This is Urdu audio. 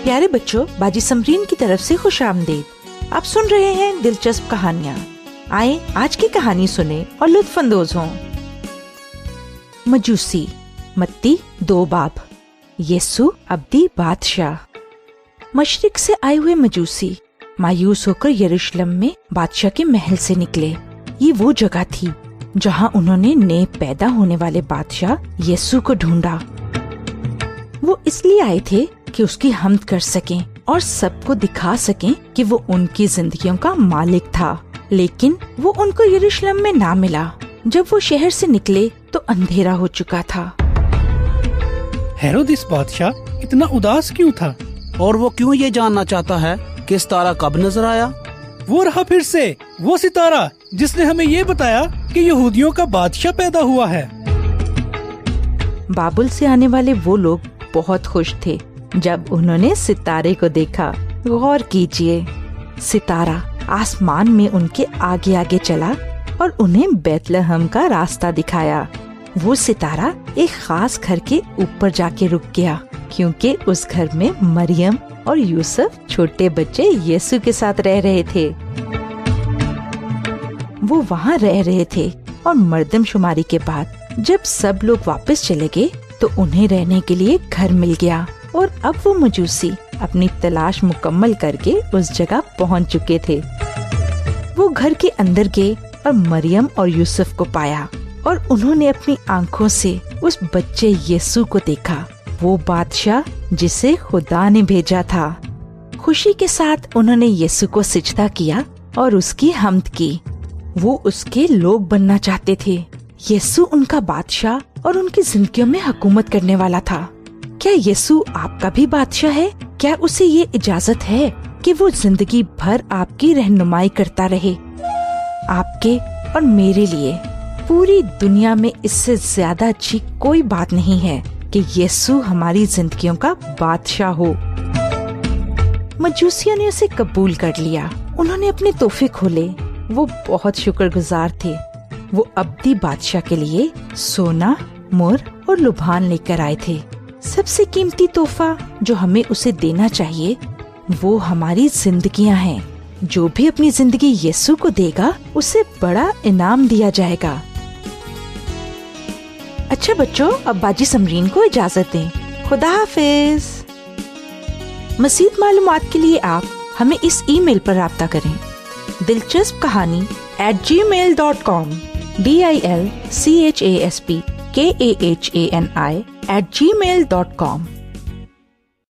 پیارے بچوں، باجی سمرین کی طرف سے خوش آمدید۔ آپ سن رہے ہیں دلچسپ کہانیاں۔ آئیں آج کی کہانی سنیں اور لطف اندوز ہوں۔ مجوسی، متی 2 باب۔ یسوع ابدی بادشاہ۔ مشرق سے آئے ہوئے مجوسی مایوس ہو کر یروشلم میں بادشاہ کے محل سے نکلے۔ یہ وہ جگہ تھی جہاں انہوں نے نئے پیدا ہونے والے بادشاہ یسوع کو ڈھونڈا۔ وہ اس لیے آئے تھے کہ اس کی حمد کر سکیں اور سب کو دکھا سکیں کہ وہ ان کی زندگیوں کا مالک تھا، لیکن وہ ان کو یروشلم میں نہ ملا۔ جب وہ شہر سے نکلے تو اندھیرا ہو چکا تھا۔ ہیرودس بادشاہ اتنا اداس کیوں تھا؟ اور وہ کیوں یہ جاننا چاہتا ہے کہ ستارہ کب نظر آیا؟ وہ رہا پھر سے وہ ستارہ جس نے ہمیں یہ بتایا کہ یہودیوں کا بادشاہ پیدا ہوا ہے۔ بابل سے آنے والے وہ لوگ بہت خوش تھے جب انہوں نے ستارے کو دیکھا۔ غور کیجئے، ستارہ آسمان میں ان کے آگے آگے چلا اور انہیں بیت لحم کا راستہ دکھایا۔ وہ ستارہ ایک خاص گھر کے اوپر جا کے رک گیا، کیونکہ اس گھر میں مریم اور یوسف چھوٹے بچے یسوع کے ساتھ رہ رہے تھے۔ وہ وہاں رہ رہے تھے اور مردم شماری کے بعد جب سب لوگ واپس چلے گئے تو انہیں رہنے کے لیے گھر مل گیا، اور اب وہ مجوسی اپنی تلاش مکمل کر کے اس جگہ پہنچ چکے تھے۔ وہ گھر کے اندر گئے اور مریم اور یوسف کو پایا، اور انہوں نے اپنی آنکھوں سے اس بچے یسوع کو دیکھا، وہ بادشاہ جسے خدا نے بھیجا تھا۔ خوشی کے ساتھ انہوں نے یسوع کو سجدہ کیا اور اس کی حمد کی۔ وہ اس کے لوگ بننا چاہتے تھے۔ یسوع ان کا بادشاہ اور ان کی زندگیوں میں حکومت کرنے والا تھا۔ کیا یسوع آپ کا بھی بادشاہ ہے؟ کیا اسے یہ اجازت ہے کہ وہ زندگی بھر آپ کی رہنمائی کرتا رہے؟ آپ کے اور میرے لیے پوری دنیا میں اس سے زیادہ اچھی کوئی بات نہیں ہے کہ یسوع ہماری زندگیوں کا بادشاہ ہو۔ مجوسیوں نے اسے قبول کر لیا۔ انہوں نے اپنے تحفے کھولے۔ وہ بہت شکر گزار تھے۔ وہ ابدی بادشاہ کے لیے سونا، مر اور لبھان لے کر آئے تھے۔ سب سے قیمتی تحفہ جو ہمیں اسے دینا چاہیے وہ ہماری زندگیاں ہیں۔ جو بھی اپنی زندگی یسوع کو دے گا اسے بڑا انعام دیا جائے گا۔ اچھا بچوں، اب باجی سمرین کو اجازت دیں۔ خدا حافظ۔ مزید معلومات کے لیے آپ ہمیں اس ای میل پر رابطہ کریں، دلچسپ کہانی @gmail.com DILCHASPKAHANI @gmail.com۔